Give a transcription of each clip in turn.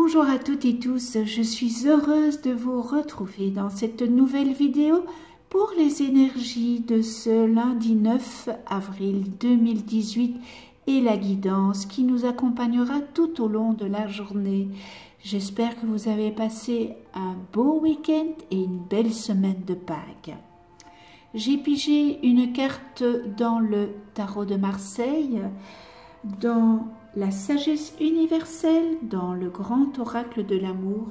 Bonjour à toutes et tous, je suis heureuse de vous retrouver dans cette nouvelle vidéo pour les énergies de ce lundi 9 avril 2018 et la guidance qui nous accompagnera tout au long de la journée. J'espère que vous avez passé un beau week-end et une belle semaine de Pâques. J'ai pigé une carte dans le tarot de Marseille, dans la sagesse universelle, dans le grand oracle de l'amour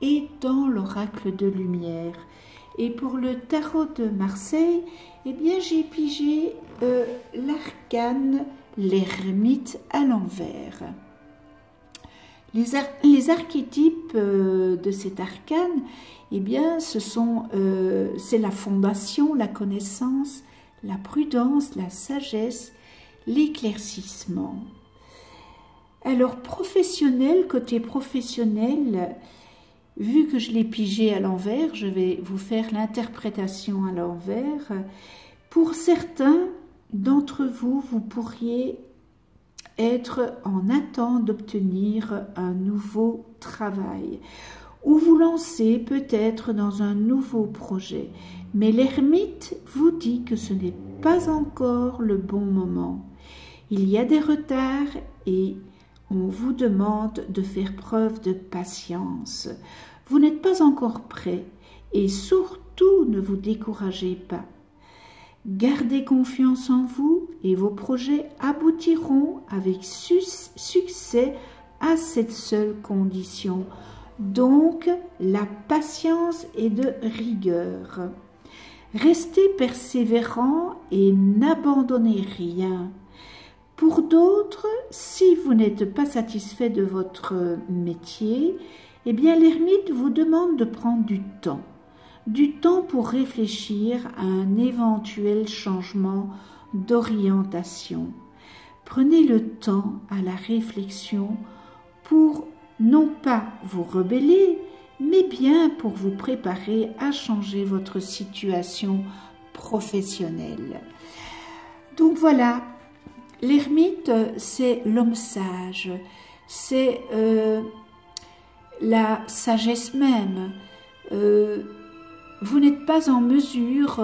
et dans l'oracle de lumière. Et pour le tarot de Marseille, eh bien j'ai pigé l'arcane l'ermite à l'envers. Les archétypes de cet arcane, eh bien c'est la fondation, la connaissance, la prudence, la sagesse, l'éclaircissement. Alors côté professionnel, vu que je l'ai pigé à l'envers, je vais vous faire l'interprétation à l'envers. Pour certains d'entre vous, vous pourriez être en attente d'obtenir un nouveau travail ou vous lancer peut-être dans un nouveau projet. Mais l'ermite vous dit que ce n'est pas encore le bon moment. Il y a des retards et on vous demande de faire preuve de patience. Vous n'êtes pas encore prêt et surtout ne vous découragez pas. Gardez confiance en vous et vos projets aboutiront avec succès à cette seule condition. Donc, la patience et de rigueur. Restez persévérant et n'abandonnez rien. Pour d'autres, si vous n'êtes pas satisfait de votre métier, eh bien l'ermite vous demande de prendre du temps pour réfléchir à un éventuel changement d'orientation. Prenez le temps à la réflexion pour non pas vous rebeller, mais bien pour vous préparer à changer votre situation professionnelle. Donc voilà. L'ermite, c'est l'homme sage, c'est la sagesse même. Vous n'êtes pas en mesure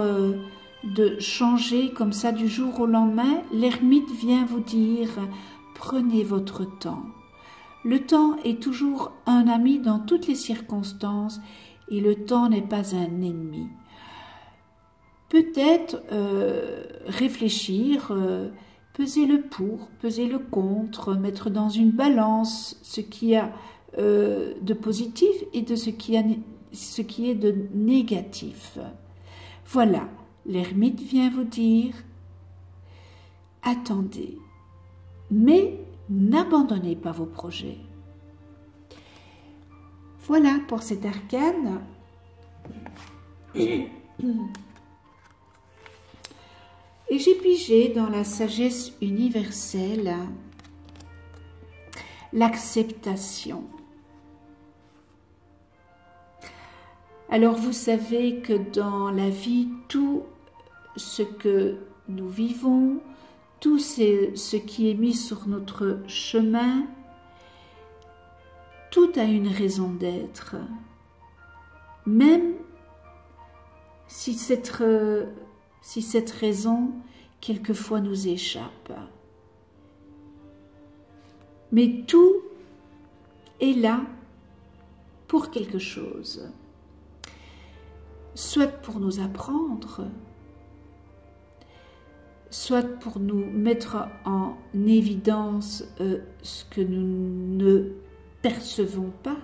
de changer comme ça du jour au lendemain. L'ermite vient vous dire, prenez votre temps. Le temps est toujours un ami dans toutes les circonstances et le temps n'est pas un ennemi. Peut-être réfléchir, peser le pour, peser le contre, mettre dans une balance ce qui a de positif et de ce qui est de négatif. Voilà, l'ermite vient vous dire, attendez, mais n'abandonnez pas vos projets. Voilà pour cet arcane. Et j'ai pigé dans la sagesse universelle l'acceptation. Alors vous savez que dans la vie, tout ce que nous vivons, tout ce qui est mis sur notre chemin, tout a une raison d'être. Même si cette raison, quelquefois, nous échappe. Mais tout est là pour quelque chose. Soit pour nous apprendre, soit pour nous mettre en évidence ce que nous ne percevons pas.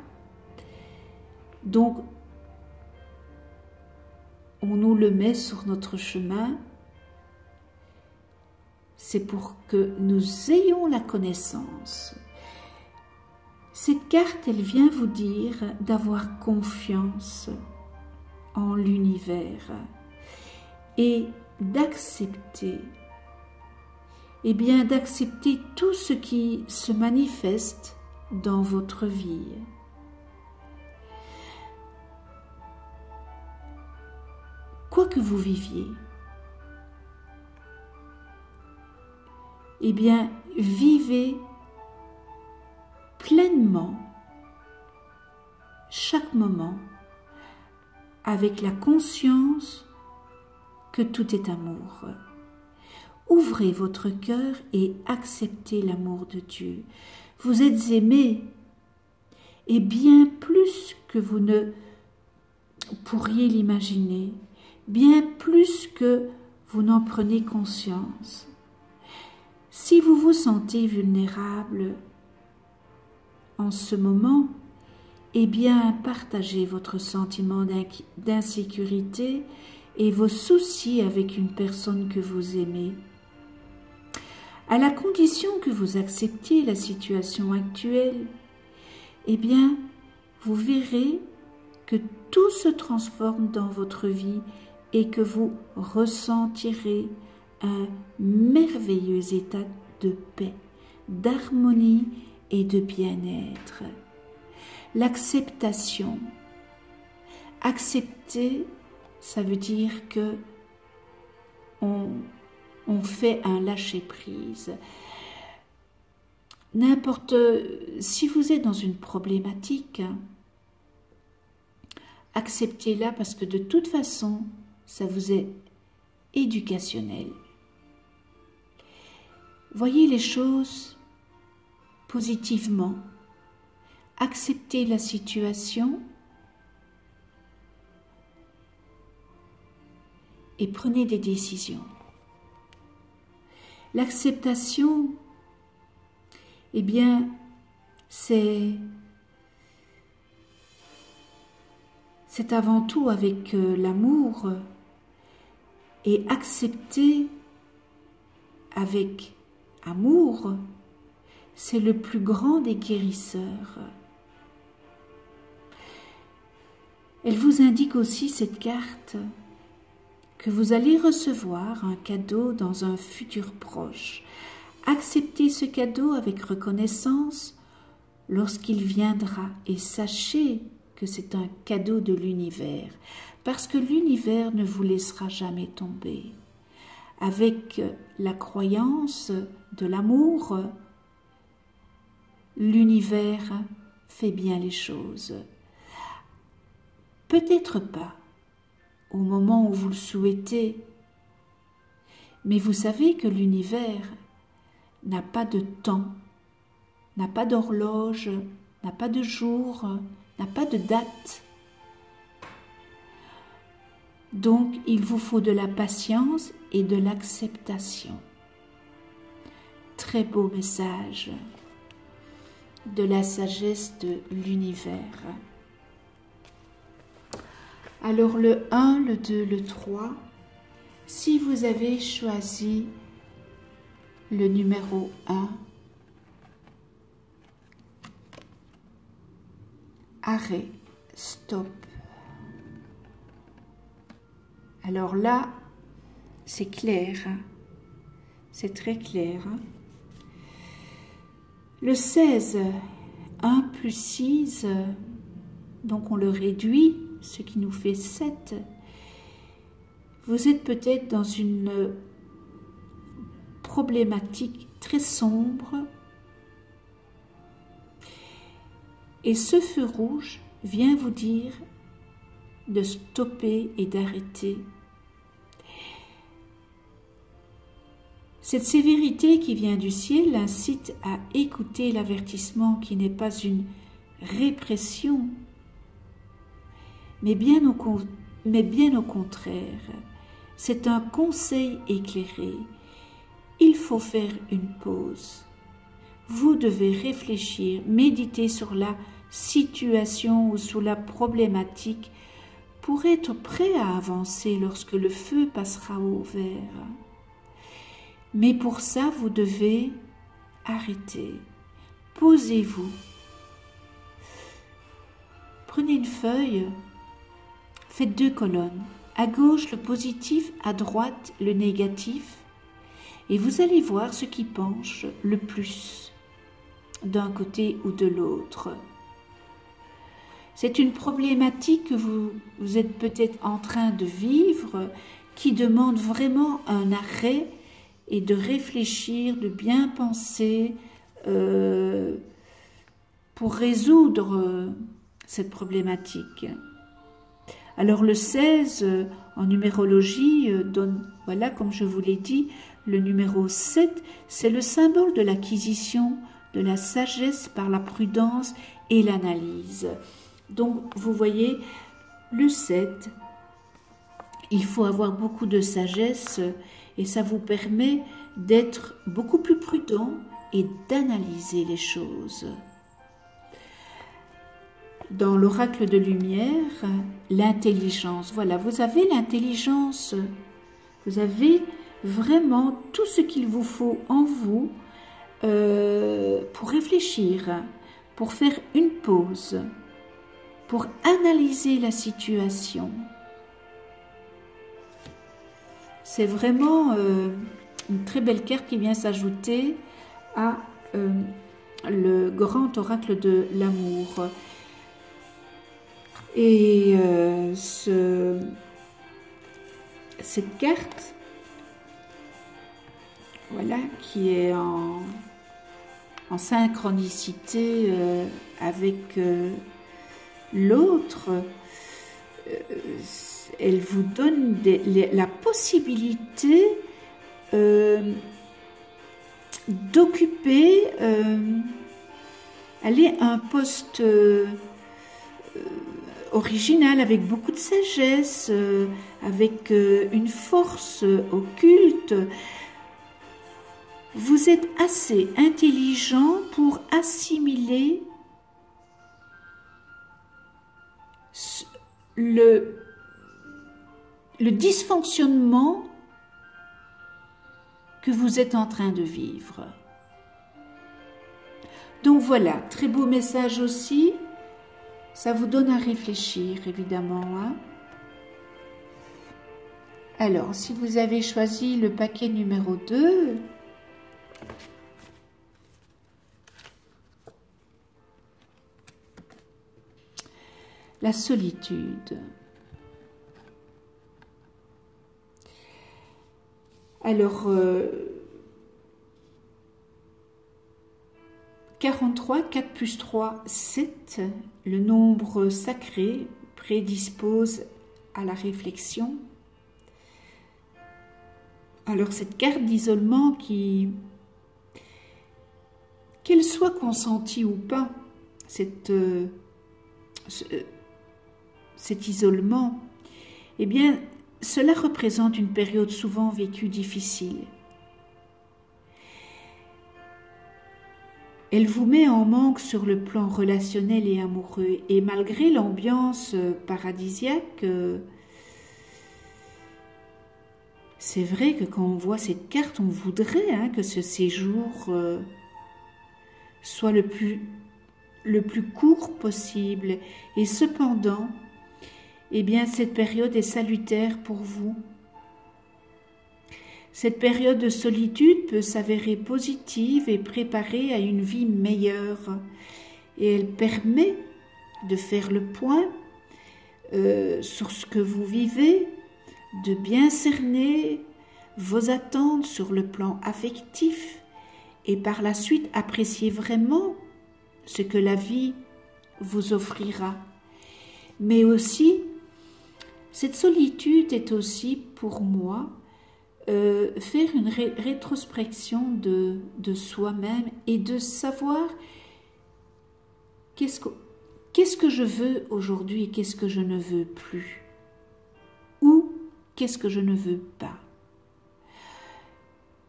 Donc, on nous le met sur notre chemin, c'est pour que nous ayons la connaissance. Cette carte, elle vient vous dire d'avoir confiance en l'univers et d'accepter, eh bien d'accepter tout ce qui se manifeste dans votre vie. Quoi que vous viviez, eh bien, vivez pleinement chaque moment avec la conscience que tout est amour. Ouvrez votre cœur et acceptez l'amour de Dieu. Vous êtes aimé, et bien plus que vous ne pourriez l'imaginer, bien plus que vous n'en prenez conscience. Si vous vous sentez vulnérable en ce moment, eh bien, partagez votre sentiment d'insécurité et vos soucis avec une personne que vous aimez. À la condition que vous acceptiez la situation actuelle, eh bien, vous verrez que tout se transforme dans votre vie et que vous ressentirez un merveilleux état de paix, d'harmonie et de bien-être. L'acceptation. Accepter, ça veut dire que on fait un lâcher-prise. Si vous êtes dans une problématique, acceptez-la parce que de toute façon, ça vous est éducationnel. Voyez les choses positivement. Acceptez la situation et prenez des décisions. L'acceptation, eh bien, c'est avant tout avec l'amour, et accepter avec amour, c'est le plus grand des guérisseurs. Elle vous indique aussi, cette carte, que vous allez recevoir un cadeau dans un futur proche. Acceptez ce cadeau avec reconnaissance lorsqu'il viendra et sachez que c'est un cadeau de l'univers, parce que l'univers ne vous laissera jamais tomber. Avec la croyance de l'amour, l'univers fait bien les choses. Peut-être pas au moment où vous le souhaitez, mais vous savez que l'univers n'a pas de temps, n'a pas d'horloge, n'a pas de jour, n'a pas de date. Donc, il vous faut de la patience et de l'acceptation. Très beau message de la sagesse de l'univers. Alors, le 1, le 2, le 3, si vous avez choisi le numéro 1, arrêt, stop. Alors là, c'est clair, hein? C'est très clair. Hein? Le 16, 1 plus 6, donc on le réduit, ce qui nous fait 7. Vous êtes peut-être dans une problématique très sombre. Et ce feu rouge vient vous dire de stopper et d'arrêter. Cette sévérité qui vient du ciel incite à écouter l'avertissement qui n'est pas une répression, mais bien au contraire, c'est un conseil éclairé. Il faut faire une pause. Vous devez réfléchir, méditer sur la situation ou sur la problématique pour être prêt à avancer lorsque le feu passera au vert. Mais pour ça, vous devez arrêter. Posez-vous. Prenez une feuille, faites 2 colonnes. À gauche, le positif, à droite, le négatif. Et vous allez voir ce qui penche le plus d'un côté ou de l'autre. C'est une problématique que vous êtes peut-être en train de vivre qui demande vraiment un arrêt et de réfléchir, de bien penser pour résoudre cette problématique. Alors le 16 en numérologie donne, voilà, comme je vous l'ai dit, le numéro 7, c'est le symbole de l'acquisition de la sagesse par la prudence et l'analyse. Donc vous voyez, le 7, il faut avoir beaucoup de sagesse et ça vous permet d'être beaucoup plus prudent et d'analyser les choses. Dans l'oracle de lumière, l'intelligence, voilà, vous avez l'intelligence, vous avez vraiment tout ce qu'il vous faut en vous pour réfléchir, pour faire une pause, pour analyser la situation. C'est vraiment une très belle carte qui vient s'ajouter à le grand oracle de l'amour. Et cette carte, voilà, qui est en synchronicité avec l'autre, elle vous donne la possibilité d'occuper un poste original, avec beaucoup de sagesse, avec une force occulte. Vous êtes assez intelligent pour assimiler le dysfonctionnement que vous êtes en train de vivre. Donc voilà, très beau message aussi. Ça vous donne à réfléchir, évidemment. Hein? Alors, si vous avez choisi le paquet numéro 2, la solitude. Alors, 43, 4 plus 3, 7, le nombre sacré prédispose à la réflexion. Alors cette carte d'isolement qu'elle soit consentie ou pas, cet isolement, eh bien, cela représente une période souvent vécue difficile. Elle vous met en manque sur le plan relationnel et amoureux. Et malgré l'ambiance paradisiaque, c'est vrai que quand on voit cette carte, on voudrait que ce séjour soit le plus court possible. Et cependant, eh bien, cette période est salutaire pour vous. Cette période de solitude peut s'avérer positive et préparer à une vie meilleure. Et elle permet de faire le point sur ce que vous vivez, de bien cerner vos attentes sur le plan affectif et par la suite apprécier vraiment ce que la vie vous offrira. Mais aussi, cette solitude est aussi pour moi faire une rétrospection de soi-même et de savoir qu'est-ce que je veux aujourd'hui et qu'est-ce que je ne veux plus, ou qu'est-ce que je ne veux pas.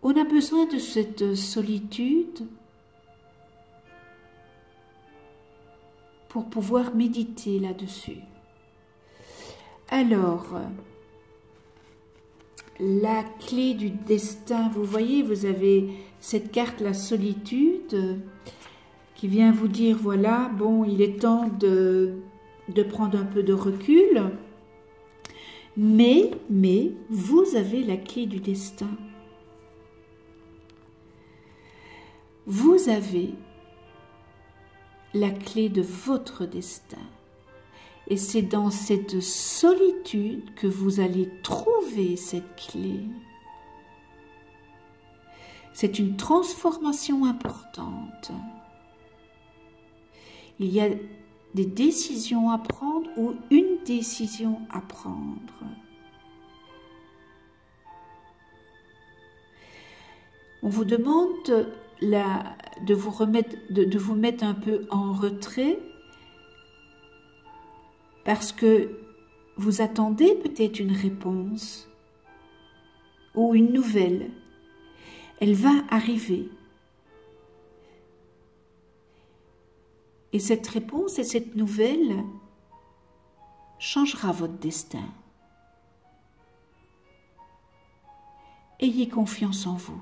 On a besoin de cette solitude pour pouvoir méditer là-dessus. Alors, la clé du destin, vous voyez, vous avez cette carte, la solitude, qui vient vous dire, voilà, bon, il est temps de prendre un peu de recul, mais vous avez la clé du destin. Vous avez la clé de votre destin. Et c'est dans cette solitude que vous allez trouver cette clé. C'est une transformation importante. Il y a des décisions à prendre ou une décision à prendre. On vous demande de vous mettre un peu en retrait parce que vous attendez peut-être une réponse ou une nouvelle. Elle va arriver. Et cette réponse et cette nouvelle changera votre destin. Ayez confiance en vous.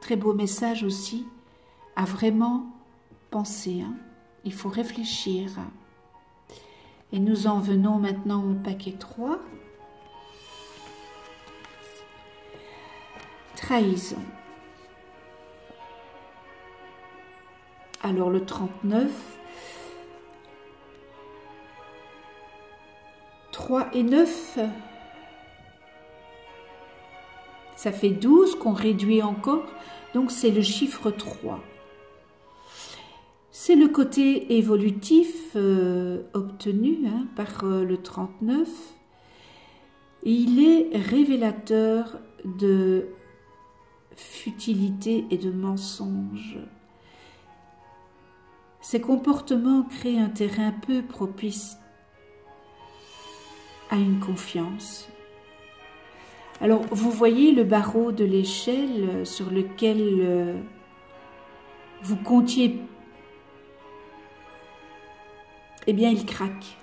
Très beau message aussi à vraiment penser. Il faut réfléchir. Et nous en venons maintenant au paquet 3. Trahison. Alors le 39, 3 et 9, ça fait 12 qu'on réduit encore, donc c'est le chiffre 3. C'est le côté évolutif obtenu par le 39. Il est révélateur de futilité et de mensonge. Ces comportements créent un terrain peu propice à une confiance. Alors, vous voyez le barreau de l'échelle sur lequel vous comptiez, eh bien, il craque.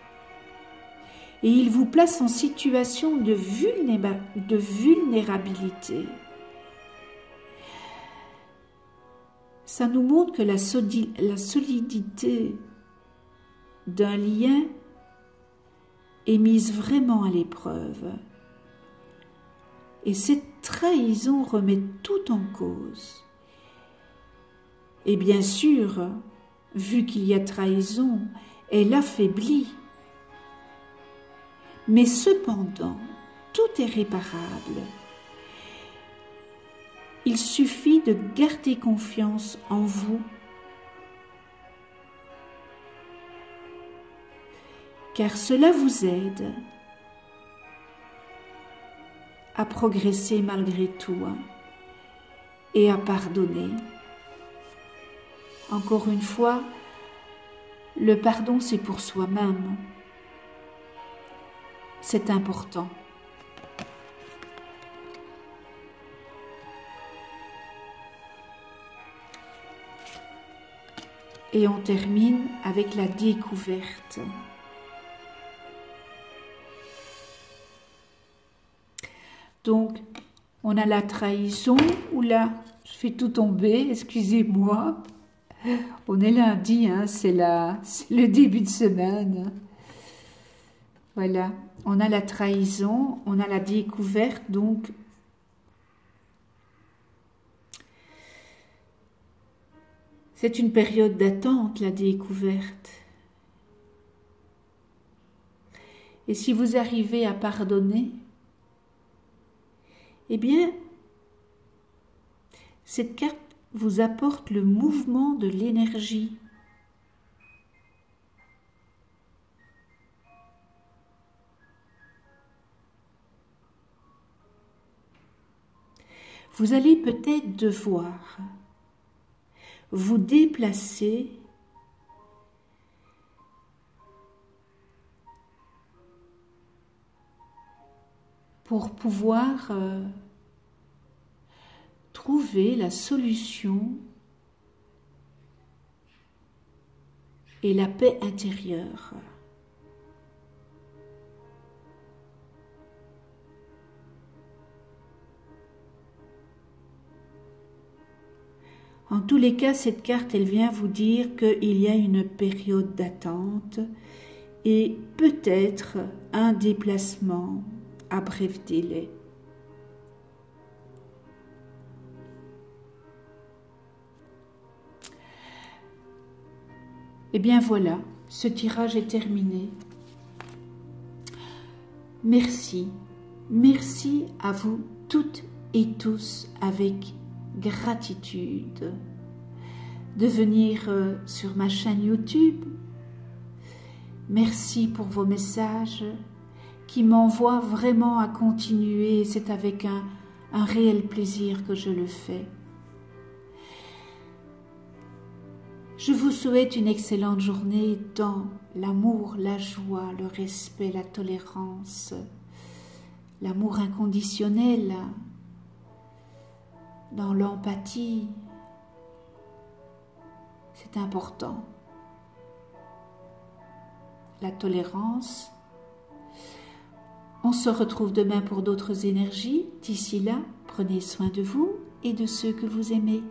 Et il vous place en situation de vulnérabilité. Ça nous montre que la solidité d'un lien est mise vraiment à l'épreuve. Et cette trahison remet tout en cause. Et bien sûr, vu qu'il y a trahison, elle affaiblit. Mais cependant, tout est réparable. Il suffit de garder confiance en vous, car cela vous aide à progresser malgré tout et à pardonner. Encore une fois, le pardon, c'est pour soi-même. C'est important. Et on termine avec la découverte. Donc, on a la trahison. Oula, je fais tout tomber, excusez-moi. On est lundi, c'est le début de semaine. Voilà, on a la trahison, on a la découverte, donc c'est une période d'attente, la découverte. Et si vous arrivez à pardonner, eh bien, cette carte vous apporte le mouvement de l'énergie. Vous allez peut-être devoir vous déplacer pour pouvoir trouver la solution et la paix intérieure. En tous les cas, cette carte, elle vient vous dire qu'il y a une période d'attente et peut-être un déplacement à bref délai. Et bien voilà, ce tirage est terminé. Merci, merci à vous toutes et tous avec gratitude de venir sur ma chaîne YouTube. Merci pour vos messages qui m'envoient vraiment à continuer. C'est avec un réel plaisir que je le fais. Je vous souhaite une excellente journée dans l'amour, la joie, le respect, la tolérance, l'amour inconditionnel, dans l'empathie. C'est important. La tolérance. On se retrouve demain pour d'autres énergies. D'ici là, prenez soin de vous et de ceux que vous aimez.